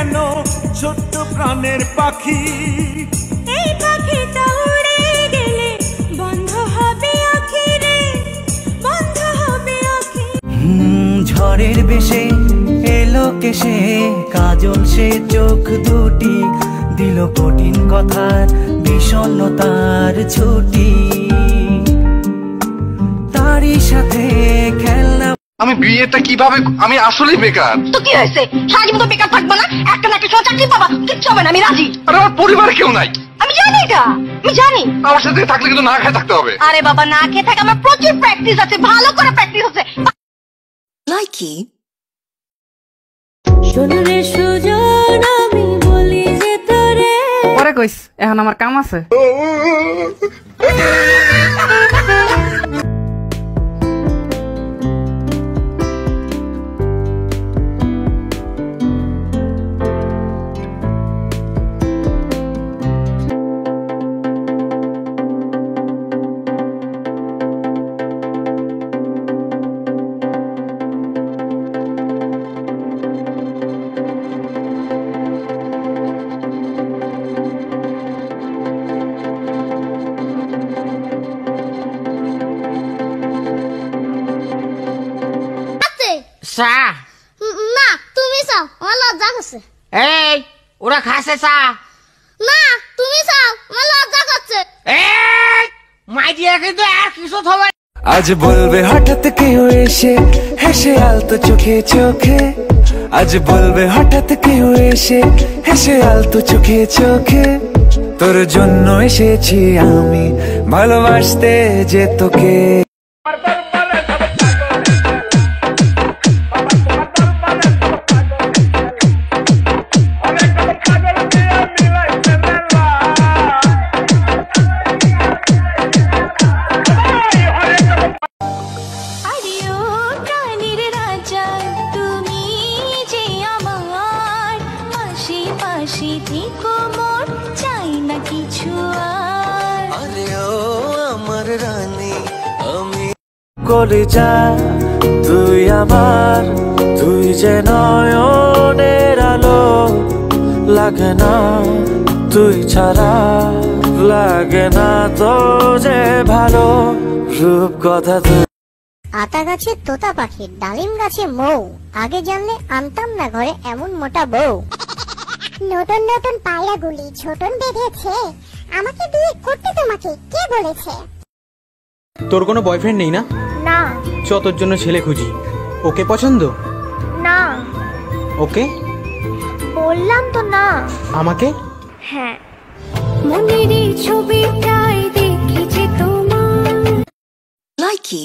যেন ছোট্ট প্রাণের পাখি। এই পাখিটা উড়ে গেলে বন্ধ হবে আঁখি রে, বন্ধ হবে আঁখি। ঝড়ের বেশে এলো কেসে কাজল সে চোখ দুটি, দিল কঠিন কথার বিষণ্ণতার ছুটি। তারই সাথে খেলনা। আমি বিয়েটা কিভাবে, আমি আসলেই বেকার। তো কি হয়েছে, সারাদিন তো বেকার থাকবো না, একটা না একটা চাকরি পাবা, কিচ্ছু হবে না, আমি রাজি। আরে আমার পরিবারে কেউ নাই। আমি জানি এটা, আমি জানি। আমার সাথে থাকলে কিন্তু না খেয়ে থাকতে হবে। আরে বাবা, না খেয়ে থাকে আমার প্রচুর প্র্যাকটিস আছে, ভালো করে প্র্যাকটিস আছে। লাইকি শোনরে সুজন আমি বলি যে তোরে পরে কইস, এখন আমার কাম আছে। না তুমি চাও, আমার লজ্জা করছে। এই ওরা খাসে চা। না তুমি চাও, আমার লজ্জা করছে। মাই দিয়ে কিন্তু আর কিছু হবে। আজ বলবে হঠাৎ কেউ এসে হেসে আলতো চোখে চোখে, আজ বলবে হঠাৎ কেউ এসে হেসে আলতো চোখে চোখে। তোর জন্য এসেছি আমি ভালোবাসতে যে তোকে। চাই না কিছু আরে ও আমার রানী, আমি করে যা তুই আমার, তুই যে নয়নের আলো, লাগে না তুই ছাড়া, লাগে না তো যে ভালো রূপ কথা। তুই আতা গাছে তোতা পাখি, ডালিম গাছে মৌ, আগে জানলে আনতাম না ঘরে এমন মোটা বউ। নতুন নতুন পায়রা গুলি ছোটন বেঁধেছে, আমাকে বিয়ে করতে তোমাকে কে বলেছে? তোর কোনো বয়ফ্রেন্ড নেই না? না। চ তোর জন্য ছেলে খুঁজি। ওকে পছন্দ? না। ওকে? বললাম তো না। আমাকে? হ্যাঁ। মনের ছবিটাই দেখেছি তোমার। লাইকি